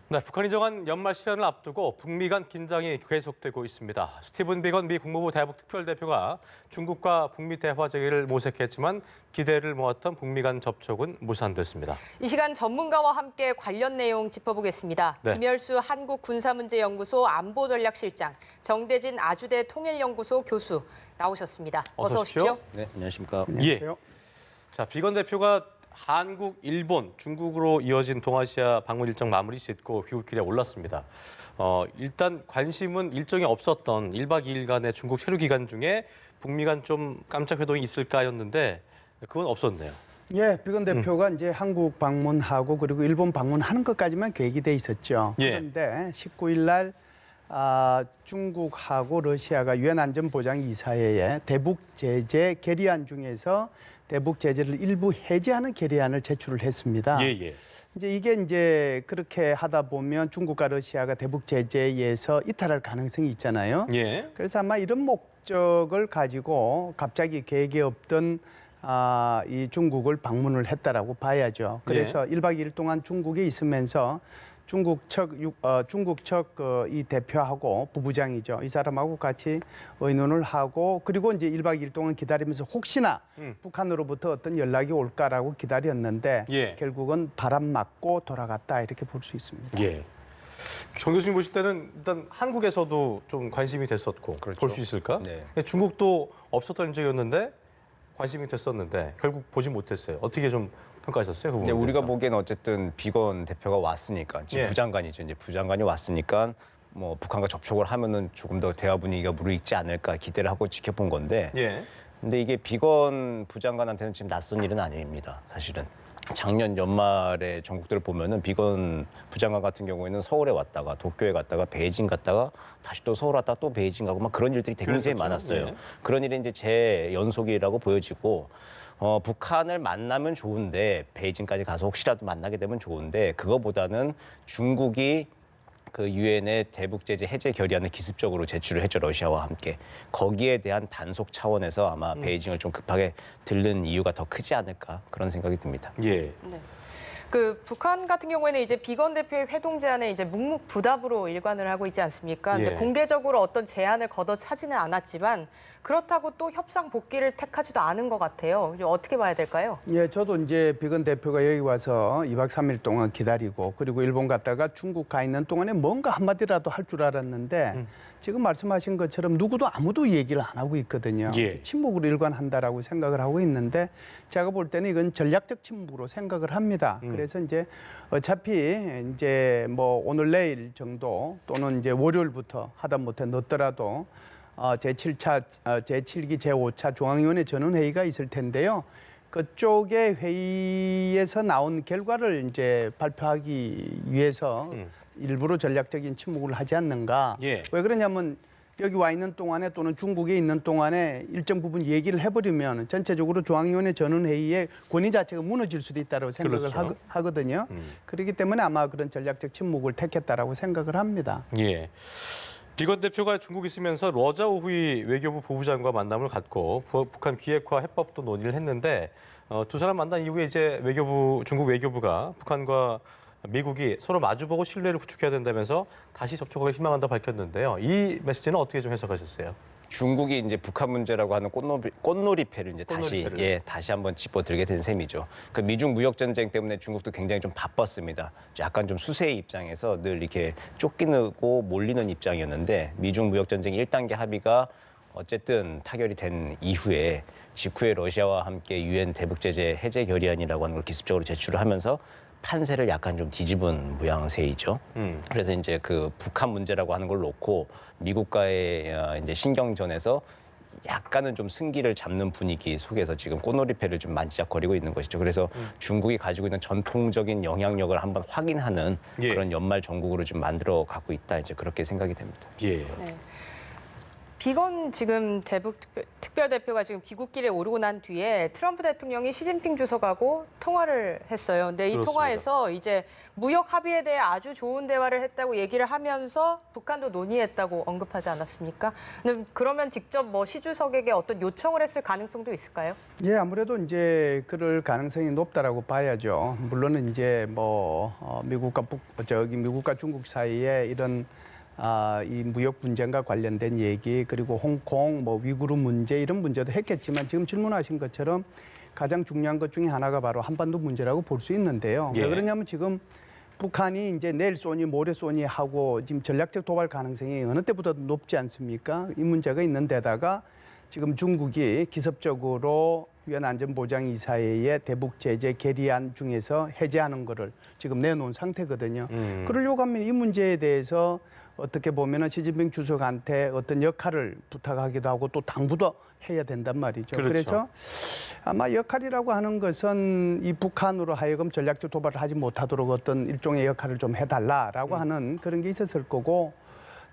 네, 북한이 정한 연말 시한을 앞두고 북미 간 긴장이 계속되고 있습니다. 스티븐 비건 미 국무부 대북 특별대표가 중국과 북미 대화 재개를 모색했지만 기대를 모았던 북미 간 접촉은 무산됐습니다. 이 시간 전문가와 함께 관련 내용 짚어보겠습니다. 네. 김열수 한국군사문제연구소 안보전략실장, 정대진 아주대 통일연구소 교수 나오셨습니다. 어서 오십시오. 네, 안녕하십니까. 예. 자, 비건 대표가 한국, 일본, 중국으로 이어진 동아시아 방문 일정 마무리 짓고 귀국길에 올랐습니다. 일단 관심은 일정이 없었던 1박 2일간의 중국 체류 기간 중에 북미 간 좀 깜짝 회동이 있을까였는데 그건 없었네요. 예, 비건 대표가 이제 한국 방문하고 그리고 일본 방문하는 것까지만 계획이 돼 있었죠. 예. 그런데 19일 날 중국하고 러시아가 유엔 안전보장이사회에 대북 제재 결의안 중에서 대북 제재를 일부 해제하는 결의안을 제출을 했습니다. 예. 이게 그렇게 하다 보면 중국과 러시아가 대북 제재에서 이탈할 가능성이 있잖아요. 예. 그래서 아마 이런 목적을 가지고 갑자기 계획에 없던 이 중국을 방문을 했다라고 봐야죠. 그래서 1박 2일 동안 중국에 있으면서 중국 측 이 대표하고 부부장이죠. 이 사람하고 같이 의논을 하고 그리고 이제 1박 2일 동안 기다리면서 혹시나 북한으로부터 어떤 연락이 올까라고 기다렸는데 예. 결국은 바람 맞고 돌아갔다 이렇게 볼 수 있습니다. 예. 정 교수님 보실 때는 일단 한국에서도 좀 관심이 됐었고 그렇죠. 볼 수 있을까? 네. 중국도 없었던 적이었는데 관심이 됐었는데 결국 보지 못했어요. 어떻게 좀 평가하셨어요? 그 이제 부분에 우리가 대해서? 보기에는 어쨌든 비건 대표가 왔으니까 지금 예. 부장관이죠. 이제 부장관이 왔으니까 뭐 북한과 접촉을 하면은 조금 더 대화 분위기가 무르익지 않을까 기대를 하고 지켜본 건데. 예. 근데 이게 비건 부장관한테는 지금 낯선 일은 아닙니다. 사실은. 작년 연말에 전국들을 보면은 비건 부장관 같은 경우에는 서울에 왔다가 도쿄에 갔다가 베이징 갔다가 다시 또 서울 왔다가 또 베이징 가고 막 그런 일들이 굉장히 그랬었죠. 많았어요. 네. 그런 일이 이제 제 연속이라고 보여지고 북한을 만나면 좋은데 베이징까지 가서 혹시라도 만나게 되면 좋은데 그거보다는 중국이 그 유엔의 대북 제재 해제 결의안을 기습적으로 제출을 했죠. 러시아와 함께. 거기에 대한 단속 차원에서 아마 베이징을 좀 급하게 들른 이유가 더 크지 않을까 그런 생각이 듭니다. 예. 네. 그 북한 같은 경우에는 이제 비건 대표의 회동 제안에 이제 묵묵부답으로 일관을 하고 있지 않습니까? 근데 예. 공개적으로 어떤 제안을 걷어차지는 않았지만 그렇다고 또 협상 복귀를 택하지도 않은 것 같아요. 이제 어떻게 봐야 될까요? 예, 저도 이제 비건 대표가 여기 와서 2박 3일 동안 기다리고 그리고 일본 갔다가 중국 가 있는 동안에 뭔가 한마디라도 할 줄 알았는데 지금 말씀하신 것처럼 누구도 아무도 얘기를 안 하고 있거든요. 예. 침묵으로 일관한다라고 생각을 하고 있는데 제가 볼 때는 이건 전략적 침묵으로 생각을 합니다. 그래서 이제 어차피 이제 뭐 오늘 내일 정도 또는 이제 월요일부터 하다못해 늦더라도 제7기 제5차 중앙위원회 전원회의가 있을 텐데요. 그쪽의 회의에서 나온 결과를 이제 발표하기 위해서 일부러 전략적인 침묵을 하지 않는가. 예. 왜 그러냐면 여기 와 있는 동안에 또는 중국에 있는 동안에 일정 부분 얘기를 해버리면 전체적으로 중앙위원회 전원회의의 권위 자체가 무너질 수도 있다고 생각을 그렇죠. 하거든요. 그렇기 때문에 아마 그런 전략적 침묵을 택했다라고 생각을 합니다. 예. 비건 대표가 중국에 있으면서 러자오후이 외교부 부부장과 만남을 갖고 북한 비핵화 해법도 논의를 했는데 두 사람 만난 이후에 이제 중국 외교부가 북한과 미국이 서로 마주보고 신뢰를 구축해야 된다면서 다시 접촉을 희망한다 밝혔는데요. 이 메시지는 어떻게 좀 해석하셨어요? 중국이 이제 북한 문제라고 하는 꽃놀이패를 이제 꽃놀이패를. 다시 한번 짚어들게 된 셈이죠. 그 미중 무역 전쟁 때문에 중국도 굉장히 좀 바빴습니다. 약간 좀 수세의 입장에서 늘 이렇게 쫓기고 몰리는 입장이었는데 미중 무역 전쟁 1단계 합의가 어쨌든 타결이 된 이후에 직후에 러시아와 함께 유엔 대북 제재 해제 결의안이라고 하는 걸 기습적으로 제출을 하면서 판세를 약간 좀 뒤집은 모양새이죠. 그래서 이제 그 북한 문제라고 하는 걸 놓고 미국과의 이제 신경전에서 약간은 좀 승기를 잡는 분위기 속에서 지금 꽃놀이패를 좀 만지작거리고 있는 것이죠. 그래서 중국이 가지고 있는 전통적인 영향력을 한번 확인하는 그런 연말 정국으로 좀 만들어 가고 있다. 이제 그렇게 생각이 됩니다. 예. 네. 비건 지금 대북 특별대표가 지금 귀국길에 오르고 난 뒤에 트럼프 대통령이 시진핑 주석하고 통화를 했어요. 근데 이 그렇습니다. 통화에서 이제 무역 합의에 대해 아주 좋은 대화를 했다고 얘기를 하면서 북한도 논의했다고 언급하지 않았습니까? 근데 그러면 직접 뭐 시 주석에게 어떤 요청을 했을 가능성도 있을까요? 예, 아무래도 이제 그럴 가능성이 높다라고 봐야죠. 물론은 이제 미국과 중국 사이에 이런 이 무역 분쟁과 관련된 얘기 그리고 홍콩, 위구르 문제 이런 문제도 했겠지만 지금 질문하신 것처럼 가장 중요한 것 중에 하나가 바로 한반도 문제라고 볼 수 있는데요. 예. 왜 그러냐면 지금 북한이 이제 내일 쏘니 모레 쏘니 하고 지금 전략적 도발 가능성이 어느 때보다도 높지 않습니까? 이 문제가 있는 데다가 지금 중국이 기습적으로 유엔 안전보장이사회의 대북 제재 결의안 중에서 해제하는 거를 지금 내놓은 상태거든요. 그러려고 하면 이 문제에 대해서 어떻게 보면은 시진핑 주석한테 어떤 역할을 부탁하기도 하고 또 당부도 해야 된단 말이죠. 그렇죠. 그래서 아마 역할이라고 하는 것은 이 북한으로 하여금 전략적 도발을 하지 못하도록 어떤 일종의 역할을 좀 해달라라고 하는 그런 게 있었을 거고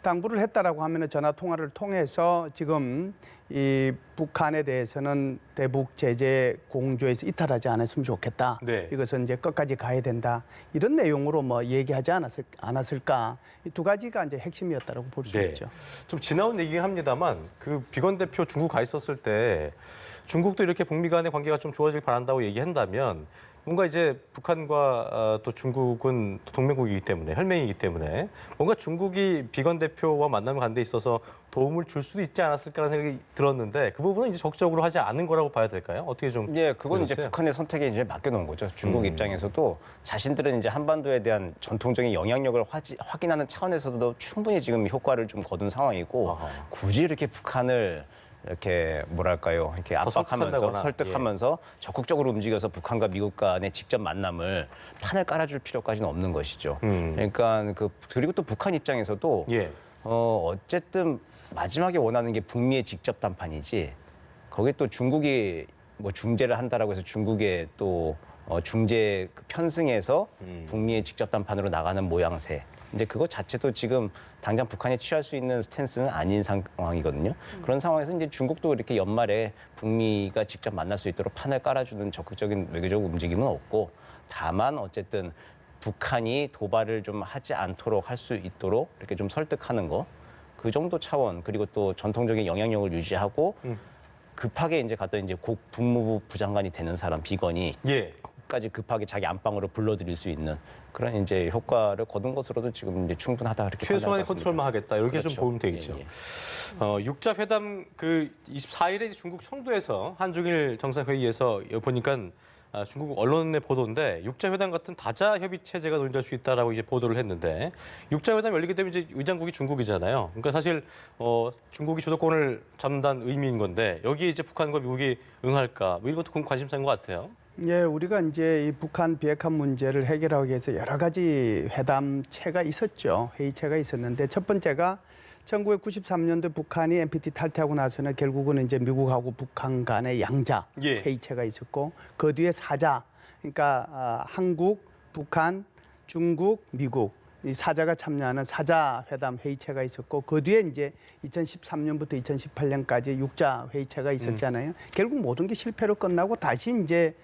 당부를 했다라고 하면은 전화 통화를 통해서 지금 이 북한에 대해서는 대북 제재 공조에서 이탈하지 않았으면 좋겠다. 네. 이것은 이제 끝까지 가야 된다. 이런 내용으로 얘기하지 않았을까. 이 두 가지가 이제 핵심이었다라고 볼 수 네. 있죠. 좀 지나온 얘기긴 합니다만 그 비건 대표 중국 가 있었을 때 중국도 이렇게 북미 간의 관계가 좀 좋아지길 바란다고 얘기한다면 뭔가 이제 북한과 또 중국은 동맹국이기 때문에 혈맹이기 때문에 뭔가 중국이 비건 대표와 만남을 갖는 데 있어서 도움을 줄 수도 있지 않았을까라는 생각이 들었는데 그 부분은 이제 적극적으로 하지 않은 거라고 봐야 될까요? 어떻게 좀? 예, 그건 이제 보셨어요? 북한의 선택에 이제 맡겨놓은 거죠. 중국 입장에서도 자신들은 이제 한반도에 대한 전통적인 영향력을 확인하는 차원에서도 충분히 지금 효과를 좀 거둔 상황이고 아하. 굳이 이렇게 북한을 이렇게 뭐랄까요, 이렇게 압박하면서 설득한다거나, 설득하면서 적극적으로 움직여서 북한과 미국 간의 직접 만남을 판을 깔아줄 필요까지는 없는 것이죠. 그러니까 그리고 또 북한 입장에서도 예. 어쨌든 마지막에 원하는 게 북미의 직접 담판이지 거기에 또 중국이 뭐 중재를 한다라고 해서 중국의 또 중재 편승해서 북미의 직접 담판으로 나가는 모양새. 이제 그거 자체도 지금 당장 북한이 취할 수 있는 스탠스는 아닌 상황이거든요. 그런 상황에서 이제 중국도 이렇게 연말에 북미가 직접 만날 수 있도록 판을 깔아주는 적극적인 외교적 움직임은 없고 다만 어쨌든 북한이 도발을 좀 하지 않도록 할 수 있도록 이렇게 좀 설득하는 거. 그 정도 차원 그리고 또 전통적인 영향력을 유지하고 급하게 이제 갔던 이제 국 국무부 부장관이 되는 사람 비건이 예. 까지 급하게 자기 안방으로 불러들일 수 있는 그런 이제 효과를 거둔 것으로도 지금 이제 충분하다 이렇게 최소한의 판단할 것 컨트롤만 하겠다 이렇게 그렇죠. 좀 보면 되겠죠. 예, 예. 육자 회담 그 24일에 중국 청두에서 한중일 정상회의에서 보니까 중국 언론의 보도인데 육자 회담 같은 다자 협의 체제가 논의될 수 있다라고 이제 보도를 했는데 육자 회담 열리게 되면 이제 의장국이 중국이잖아요. 그러니까 사실 중국이 주도권을 잡는다는 의미인 건데 여기에 이제 북한과 미국이 응할까 뭐 이런 것도 관심사인 것 같아요. 예, 우리가 이제 이 북한 비핵화 문제를 해결하기 위해서 여러 가지 회담체가 있었죠. 회의체가 있었는데 첫 번째가 1993년도에 북한이 NPT 탈퇴하고 나서는 결국은 이제 미국하고 북한 간의 양자 예. 회의체가 있었고 그 뒤에 사자, 그러니까 한국, 북한, 중국, 미국 이 사자가 참여하는 사자 회담 회의체가 있었고 그 뒤에 이제 2013년부터 2018년까지 육자 회의체가 있었잖아요. 결국 모든 게 실패로 끝나고 다시 이제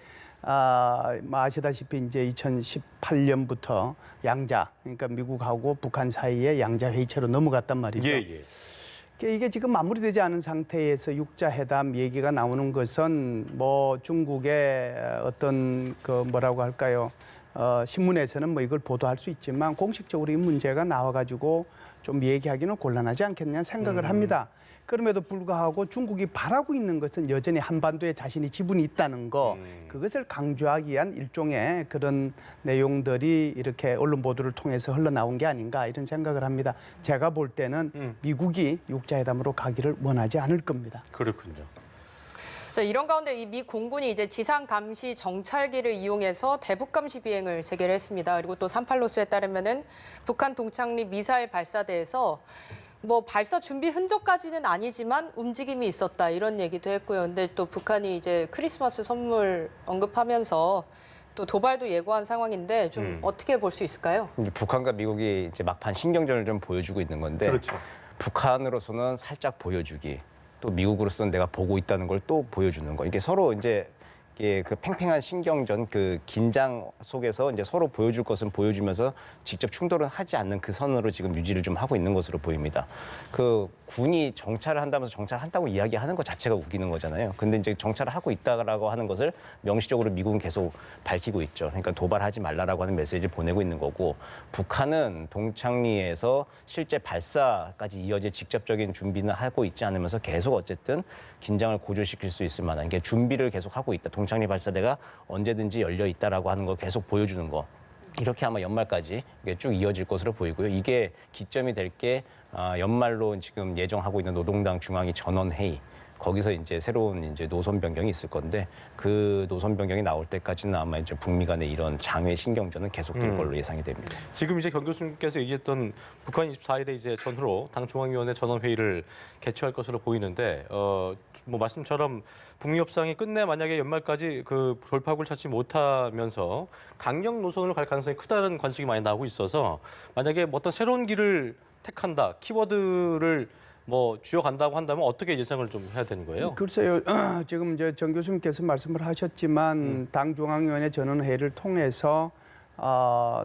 아시다시피 이제 2018년부터 양자, 그러니까 미국하고 북한 사이에 양자 회의체로 넘어갔단 말이죠. 예, 예. 이게 지금 마무리되지 않은 상태에서 육자 회담 얘기가 나오는 것은 뭐 중국의 어떤 그 뭐라고 할까요? 신문에서는 뭐 이걸 보도할 수 있지만 공식적으로 이 문제가 나와가지고 좀 얘기하기는 곤란하지 않겠냐 생각을 합니다. 그럼에도 불구하고 중국이 바라고 있는 것은 여전히 한반도에 자신이 지분이 있다는 거, 그것을 강조하기 위한 일종의 그런 내용들이 이렇게 언론 보도를 통해서 흘러나온 게 아닌가 이런 생각을 합니다. 제가 볼 때는 미국이 육자회담으로 가기를 원하지 않을 겁니다. 그렇군요. 자, 이런 가운데 이 미 공군이 이제 지상 감시 정찰기를 이용해서 대북 감시 비행을 재개를 했습니다. 그리고 또 38로스에 따르면은 북한 동창리 미사일 발사대에서 뭐 발사 준비 흔적까지는 아니지만 움직임이 있었다 이런 얘기도 했고요. 근데 또 북한이 이제 크리스마스 선물 언급하면서 또 도발도 예고한 상황인데 좀 어떻게 볼 수 있을까요? 이제 북한과 미국이 이제 막판 신경전을 좀 보여주고 있는 건데 그렇죠. 북한으로서는 살짝 보여주기, 또 미국으로서는 내가 보고 있다는 걸 또 보여주는 거. 이게 서로 이제 이게 그 팽팽한 신경전, 그 긴장 속에서 이제 서로 보여줄 것은 보여주면서 직접 충돌은 하지 않는 그 선으로 지금 유지를 좀 하고 있는 것으로 보입니다. 그 군이 정찰을 한다면서 정찰한다고 이야기하는 것 자체가 웃기는 거잖아요. 근데 이제 정찰을 하고 있다라고 하는 것을 명시적으로 미국은 계속 밝히고 있죠. 그러니까 도발하지 말라라고 하는 메시지를 보내고 있는 거고, 북한은 동창리에서 실제 발사까지 이어질 직접적인 준비는 하고 있지 않으면서 계속 어쨌든 긴장을 고조시킬 수 있을 만한 게 준비를 계속 하고 있다. 동창리 발사대가 언제든지 열려 있다라고 하는 걸 계속 보여주는 거. 이렇게 아마 연말까지 이게 쭉 이어질 것으로 보이고요. 이게 기점이 될 게 연말로 지금 예정하고 있는 노동당 중앙위 전원회의. 거기서 이제 새로운 이제 노선 변경이 있을 건데, 그 노선 변경이 나올 때까지는 아마 이제 북미 간의 이런 장외 신경전은 계속될 걸로 예상이 됩니다. 지금 이제 경 교수님께서 얘기했던 북한 24일에 이제 전후로 당 중앙위원회 전원 회의를 개최할 것으로 보이는데, 뭐 말씀처럼 북미 협상이 끝내 만약에 연말까지 그 돌파구를 찾지 못하면서 강경 노선으로 갈 가능성이 크다는 관측이 많이 나오고 있어서, 만약에 뭐 어떤 새로운 길을 택한다, 키워드를 뭐 쥐어간다고 한다면 어떻게 예상을 좀 해야 되는 거예요? 글쎄요, 지금 이제 정 교수님께서 말씀을 하셨지만 당 중앙위원회 전원회의를 통해서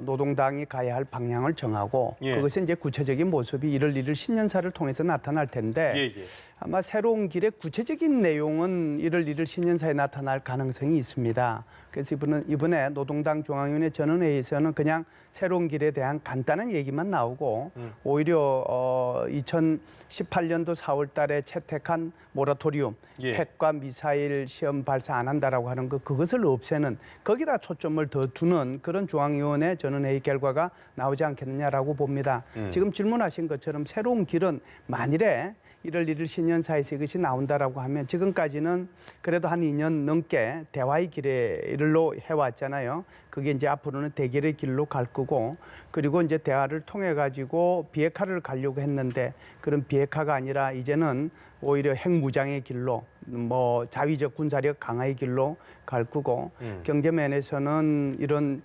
노동당이 가야 할 방향을 정하고, 예. 그것은 이제 구체적인 모습이 1월 1일 신년사를 통해서 나타날 텐데, 예. 아마 새로운 길의 구체적인 내용은 1월 1일 신년사에 나타날 가능성이 있습니다. 그래서 이번에 노동당 중앙위원회 전원회의에서는 그냥 새로운 길에 대한 간단한 얘기만 나오고, 오히려 2018년도 4월 달에 채택한 모라토리움, 예. 핵과 미사일 시험 발사 안 한다라고 하는 그것을 없애는, 거기다 초점을 더 두는 그런 중앙위원회 전원회의 결과가 나오지 않겠느냐라고 봅니다. 지금 질문하신 것처럼 새로운 길은 만일에 1월 1일 신년사에서 이것이 나온다라고 하면, 지금까지는 그래도 한 2년 넘게 대화의 길로 해왔잖아요. 그게 이제 앞으로는 대결의 길로 갈 거고, 그리고 이제 대화를 통해 가지고 비핵화를 가려고 했는데, 그런 비핵화가 아니라 이제는 오히려 핵무장의 길로, 뭐 자위적 군사력 강화의 길로 갈 거고, 경제 면에서는 이런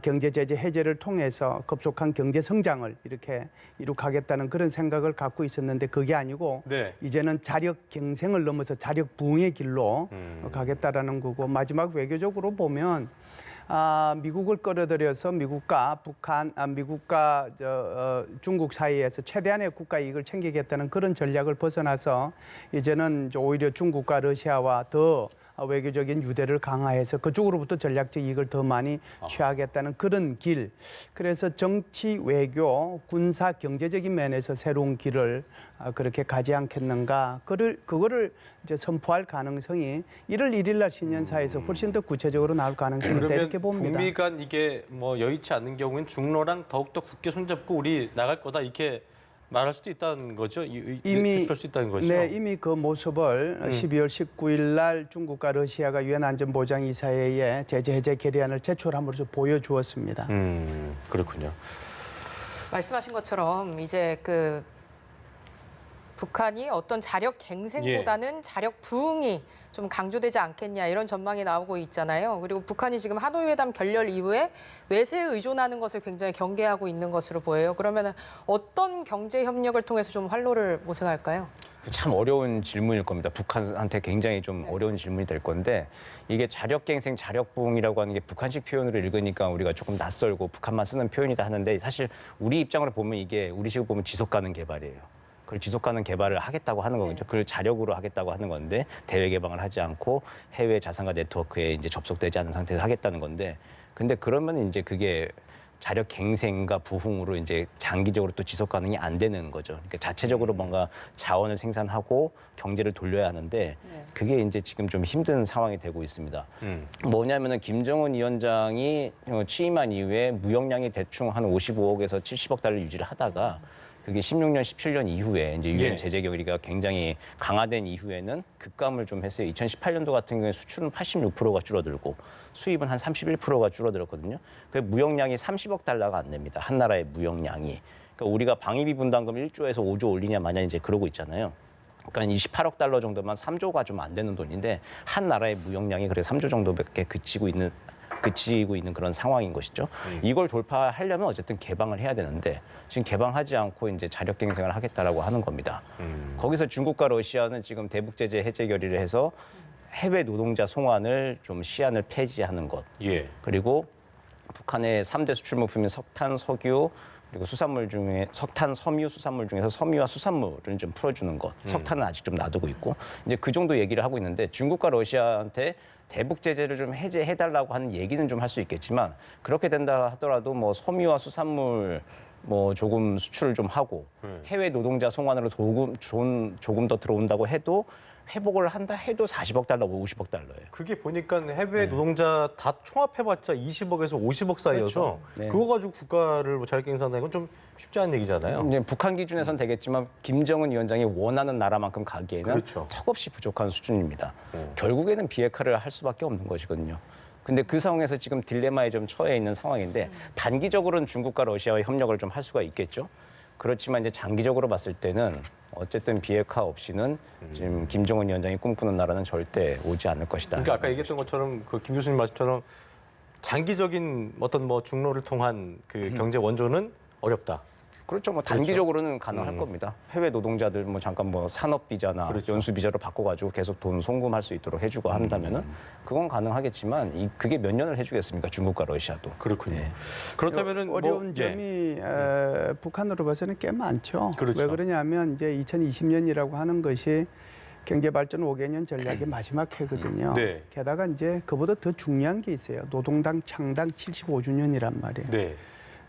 경제 제재 해제를 통해서 급속한 경제 성장을 이렇게 이룩하겠다는 그런 생각을 갖고 있었는데, 그게 아니고 네. 이제는 자력 갱생을 넘어서 자력 부흥의 길로 가겠다라는 거고, 마지막 외교적으로 보면 미국을 끌어들여서 미국과 중국 사이에서 최대한의 국가 이익을 챙기겠다는 그런 전략을 벗어나서 이제는 오히려 중국과 러시아와 더 외교적인 유대를 강화해서 그쪽으로부터 전략적 이익을 더 많이 취하겠다는 그런 길. 그래서 정치, 외교, 군사, 경제적인 면에서 새로운 길을 그렇게 가지 않겠는가. 그거를 이제 선포할 가능성이 1월 1일 날 신년사에서 훨씬 더 구체적으로 나올 가능성이 있다, 이렇게 봅니다. 북미 간 이게 뭐 여의치 않는 경우엔 중로랑 더욱더 굳게 손잡고 우리 나갈 거다, 이렇게 말할 수도 있다는 거죠? 이미 비출할 수 있다는 거죠? 네, 이미 그 모습을 12월 19일 날 중국과 러시아가 유엔 안전보장이사회에 제재 해제 결의안을 제출함으로써 보여주었습니다. 그렇군요. 말씀하신 것처럼 이제 그 북한이 어떤 자력 갱생보다는 자력 부흥이 좀 강조되지 않겠냐, 이런 전망이 나오고 있잖아요. 그리고 북한이 지금 하노이 회담 결렬 이후에 외세에 의존하는 것을 굉장히 경계하고 있는 것으로 보여요. 그러면 어떤 경제 협력을 통해서 좀 활로를 모색할까요? 참 어려운 질문일 겁니다. 북한한테 굉장히 좀 어려운 질문이 될 건데, 이게 자력갱생, 자력부흥이라고 하는 게 북한식 표현으로 읽으니까 우리가 조금 낯설고 북한만 쓰는 표현이다 하는데, 사실 우리 입장으로 보면 이게 우리식으로 보면 지속가능 개발이에요. 그걸 지속가능 개발을 하겠다고 하는 거겠죠. 그걸 자력으로 하겠다고 하는 건데, 대외 개방을 하지 않고 해외 자산가 네트워크에 이제 접속되지 않은 상태에서 하겠다는 건데, 근데 그러면 이제 그게 자력 갱생과 부흥으로 이제 장기적으로 또 지속 가능이 안 되는 거죠. 그러니까 자체적으로 뭔가 자원을 생산하고 경제를 돌려야 하는데, 그게 이제 지금 좀 힘든 상황이 되고 있습니다. 뭐냐면은 김정은 위원장이 취임한 이후에 무역량이 대충 한 55억에서 70억 달러 유지를 하다가, 그게 16년, 17년 이후에 이제 유엔 제재 결의가 굉장히 강화된 이후에는 급감을 좀 했어요. 2018년도 같은 경우에 수출은 86%가 줄어들고 수입은 한 31%가 줄어들었거든요. 그 무역량이 30억 달러가 안 됩니다. 한 나라의 무역량이. 그러니까 우리가 방위비 분담금 1조에서 5조 올리냐 마냐 이제 그러고 있잖아요. 그러니까 28억 달러 정도만 3조가 좀 안 되는 돈인데, 한 나라의 무역량이 그래 3조 정도밖에 그치고 있는 그치고 있는 그런 상황인 것이죠. 이걸 돌파하려면 어쨌든 개방을 해야 되는데 지금 개방하지 않고 이제 자력 갱생을 하겠다라고 하는 겁니다. 거기서 중국과 러시아는 지금 대북 제재 해제 결의를 해서 해외 노동자 송환을 좀 시한을 폐지하는 것. 예. 그리고 북한의 3대 수출 물품인 석탄, 석유 그리고 수산물 중에 석탄, 섬유, 수산물 중에서 섬유와 수산물을 좀 풀어주는 것. 석탄은 아직 좀 놔두고 있고 이제 그 정도 얘기를 하고 있는데 중국과 러시아한테 대북 제재를 좀 해제해달라고 하는 얘기는 좀 할 수 있겠지만 그렇게 된다 하더라도 뭐 섬유와 수산물 뭐 조금 수출을 좀 하고 해외 노동자 송환으로 조금 더 들어온다고 해도 회복을 한다 해도 40억 달러, 50억 달러예요. 그게 보니까 해외 노동자 다 총합해봤자 20억에서 50억 사이여서 그렇죠. 네. 그거 가지고 국가를 뭐 자력 갱생한다는 건 좀 쉽지 않은 얘기잖아요. 이제 북한 기준에선 되겠지만 김정은 위원장이 원하는 나라만큼 가기에는 그렇죠. 턱없이 부족한 수준입니다. 결국에는 비핵화를 할 수밖에 없는 것이거든요. 근데 그 상황에서 지금 딜레마에 좀 처해 있는 상황인데 단기적으로는 중국과 러시아와 협력을 좀 할 수가 있겠죠. 그렇지만 이제 장기적으로 봤을 때는 어쨌든 비핵화 없이는 지금 김정은 위원장이 꿈꾸는 나라는 절대 오지 않을 것이다. 그러니까 아까 얘기했던 것처럼 그 김 교수님 말씀처럼 장기적인 어떤 뭐 중로를 통한 그 경제 원조는 어렵다. 그렇죠. 뭐 단기적으로는 가능할 겁니다. 해외 노동자들 뭐 잠깐 뭐 산업 비자나 그렇죠. 연수 비자로 바꿔가지고 계속 돈 송금할 수 있도록 해주고 한다면은 그건 가능하겠지만 그게 몇 년을 해주겠습니까? 중국과 러시아도. 그렇군요. 예. 그렇다면은 어려운 뭐, 점이 북한으로 봐서는 꽤 많죠. 그렇죠. 왜 그러냐면 이제 2020년이라고 하는 것이 경제 발전 5개년 전략의 마지막 해거든요. 네. 게다가 이제 그보다 더 중요한 게 있어요. 노동당 창당 75주년이란 말이에요. 네.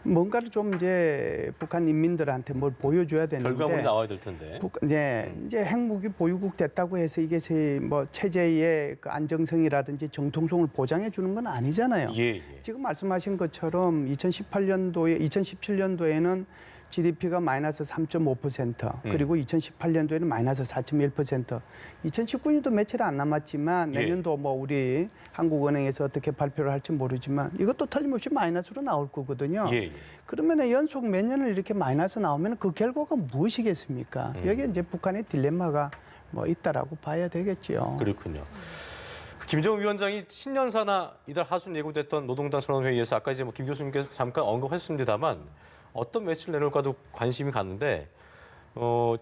뭔가를 좀 이제 북한 인민들한테 뭘 보여줘야 되는데 결과물이 나와야 될 텐데. 이제 핵무기 보유국 됐다고 해서 이게 뭐 체제의 그 안정성이라든지 정통성을 보장해 주는 건 아니잖아요. 예, 예. 지금 말씀하신 것처럼 2017년도에는 GDP가 마이너스 3.5% 그리고 2018년도에는 마이너스 4.1%. 2019년도 며칠 안 남았지만 내년도 뭐 우리 한국은행에서 어떻게 발표를 할지 모르지만 이것도 틀림없이 마이너스로 나올 거거든요. 예, 예. 그러면 연속 몇 년을 이렇게 마이너스 나오면 그 결과가 무엇이겠습니까? 여기에 이제 북한의 딜레마가 뭐 있다라고 봐야 되겠죠. 그렇군요. 김정은 위원장이 신년사나 이달 하순 예고됐던 노동당 선언회의에서 아까 이제 뭐 김 교수님께서 잠깐 언급하셨습니다만 어떤 메시지를 내놓을까도 관심이 갔는데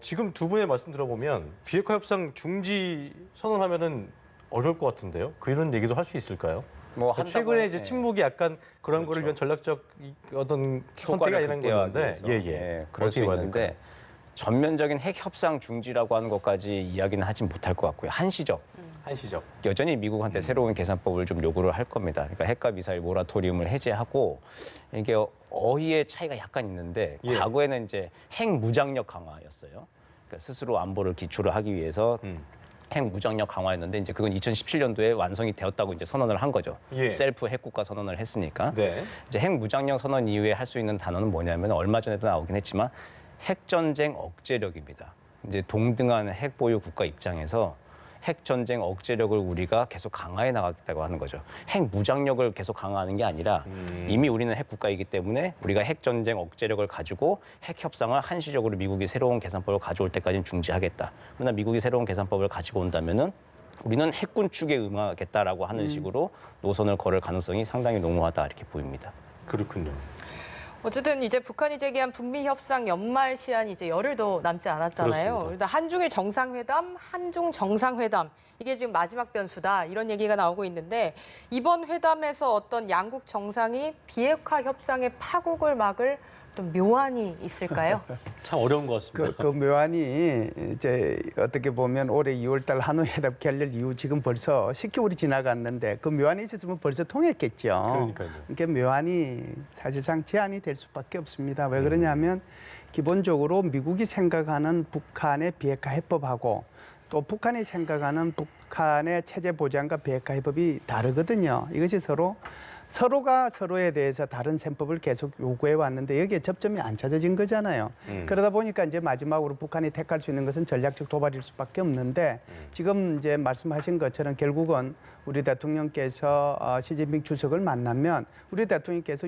지금 두 분의 말씀 들어보면 비핵화 협상 중지 선언하면은 어려울 것 같은데요. 그런 얘기도 할 수 있을까요? 뭐 최근에 이제 침묵이 약간 그런 거를 위한 전략적 어떤 선택이 아니라는 건데, 그럴 수 어떻게 봐야 있는데 될까요? 전면적인 핵 협상 중지라고 하는 것까지 이야기는 하진 못할 것 같고요. 한시적. 한시적. 여전히 미국한테 새로운 계산법을 좀 요구를 할 겁니다. 그러니까 핵과 미사일 모라토리움을 해제하고 이게 어휘의 차이가 약간 있는데 예. 과거에는 이제 핵 무장력 강화였어요. 그러니까 스스로 안보를 기초를 하기 위해서 핵 무장력 강화였는데 이제 그건 2017년도에 완성이 되었다고 이제 선언을 한 거죠. 예. 셀프 핵국가 선언을 했으니까. 네. 이제 핵 무장력 선언 이후에 할 수 있는 단어는 뭐냐면 얼마 전에도 나오긴 했지만 핵 전쟁 억제력입니다. 이제 동등한 핵 보유 국가 입장에서 핵 전쟁 억제력을 우리가 계속 강화해 나가겠다고 하는 거죠. 핵 무장력을 계속 강화하는 게 아니라 이미 우리는 핵 국가이기 때문에 우리가 핵 전쟁 억제력을 가지고 핵 협상을 한시적으로 미국이 새로운 계산법을 가져올 때까지는 중지하겠다. 그러나 미국이 새로운 계산법을 가지고 온다면은 우리는 핵군 축에 응하겠다라고 하는 식으로 노선을 걸을 가능성이 상당히 농후하다 이렇게 보입니다. 그렇군요. 어쨌든 이제 북한이 제기한 북미 협상 연말 시한이 이제 열흘도 남지 않았잖아요. 그렇습니다. 일단 한중일 정상회담, 한중 정상회담 이게 지금 마지막 변수다 이런 얘기가 나오고 있는데 이번 회담에서 어떤 양국 정상이 비핵화 협상의 파국을 막을 좀 묘안이 있을까요? 참 어려운 것 같습니다. 그 묘안이 이제 어떻게 보면 올해 2월달 하노이 회담 결렬 이후 지금 벌써 10개월이 지나갔는데 그 묘안이 있었으면 벌써 통했겠죠. 그러니까요. 그러니까 묘안이 사실상 제한이 될 수밖에 없습니다. 왜 그러냐면 기본적으로 미국이 생각하는 북한의 비핵화 해법하고 또 북한이 생각하는 북한의 체제 보장과 비핵화 해법이 다르거든요. 이것이 서로가 서로에 대해서 다른 셈법을 계속 요구해 왔는데 여기에 접점이 안 찾아진 거잖아요. 그러다 보니까 이제 마지막으로 북한이 택할 수 있는 것은 전략적 도발일 수밖에 없는데 지금 이제 말씀하신 것처럼 결국은 우리 대통령께서 시진핑 주석을 만나면 우리 대통령께서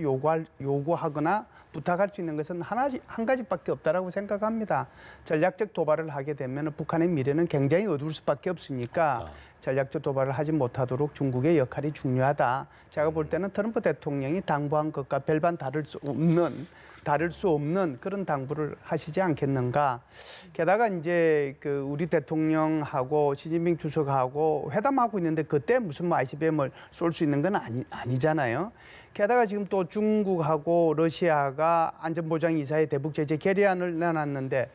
요구하거나 부탁할 수 있는 것은 한 가지밖에 없다라고 생각합니다. 전략적 도발을 하게 되면 북한의 미래는 굉장히 어두울 수밖에 없으니까 전략적 도발을 하지 못하도록 중국의 역할이 중요하다. 제가 볼 때는 트럼프 대통령이 당부한 것과 별반 다를 수 없는 그런 당부를 하시지 않겠는가. 게다가 이제 그 우리 대통령하고 시진핑 주석하고 회담하고 있는데 그때 무슨 뭐 ICBM을 쏠 수 있는 건 아니잖아요. 게다가 지금 또 중국하고 러시아가 안전보장이사의 대북제재 결의안을 내놨는데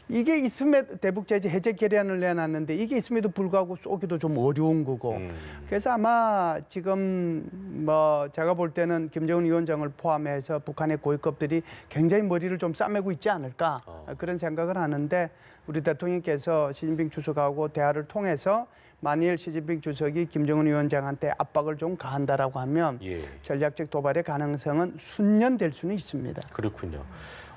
이게 있음에 대북제재 해제 결의안을 내놨는데 이게 있음에도 불구하고 쏘기도 좀 어려운 거고 그래서 아마 지금 뭐 제가 볼 때는 김정은 위원장을 포함해서 북한의 고위급들이 굉장히 머리를 좀 싸매고 있지 않을까 그런 생각을 하는데 우리 대통령께서 시진핑 주석하고 대화를 통해서 만일 시진핑 주석이 김정은 위원장한테 압박을 좀 가한다라고 하면 전략적 도발의 가능성은 순년될 수는 있습니다. 그렇군요.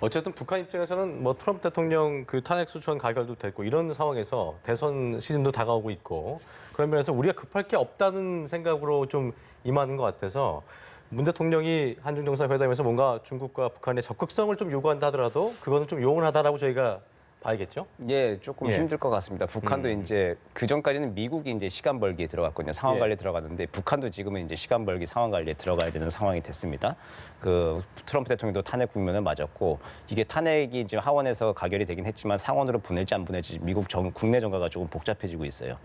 어쨌든 북한 입장에서는 뭐 트럼프 대통령 그 탄핵 소추안 가결도 됐고 이런 상황에서 대선 시즌도 다가오고 있고 그런 면에서 우리가 급할 게 없다는 생각으로 좀 임하는 것 같아서 문 대통령이 한중 정상회담에서 뭔가 중국과 북한의 적극성을 좀 요구한다 하더라도 그거는 좀 요원하다라고 저희가 봐야겠죠? 예, 조금 힘들 것 같습니다. 북한도 이제 그 전까지는 미국이 이제 시간 벌기에 들어갔거든요. 상황 관리에 들어갔는데 북한도 지금은 이제 시간 벌기 상황 관리에 들어가야 되는 상황이 됐습니다. 그 트럼프 대통령도 탄핵 국면을 맞았고 이게 탄핵이 지금 하원에서 가결이 되긴 했지만 상원으로 보낼지 안 보낼지 미국 국내 정가가 조금 복잡해지고 있어요.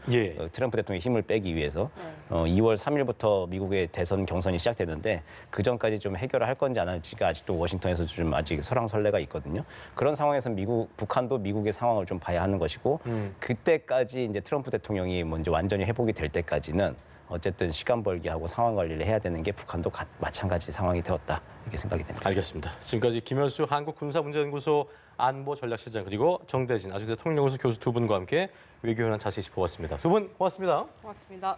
트럼프 대통령의 힘을 빼기 위해서 2월 3일부터 미국의 대선 경선이 시작되는데 그 전까지 좀 해결을 할 건지 안 할지가 아직도 워싱턴에서 좀 아직 설왕설래가 있거든요. 그런 상황에서 북한도 미국의 상황을 좀 봐야 하는 것이고 그때까지 이제 트럼프 대통령이 먼저 완전히 회복이 될 때까지는 어쨌든 시간 벌기하고 상황 관리를 해야 되는 게 북한도 마찬가지 상황이 되었다 이렇게 생각이 됩니다. 알겠습니다. 지금까지 김현수 한국군사문제연구소 안보전략실장 그리고 정대진 아주대 통일연구소 교수 두 분과 함께 외교 현안 자세히 짚어봤습니다. 두 분 고맙습니다. 고맙습니다.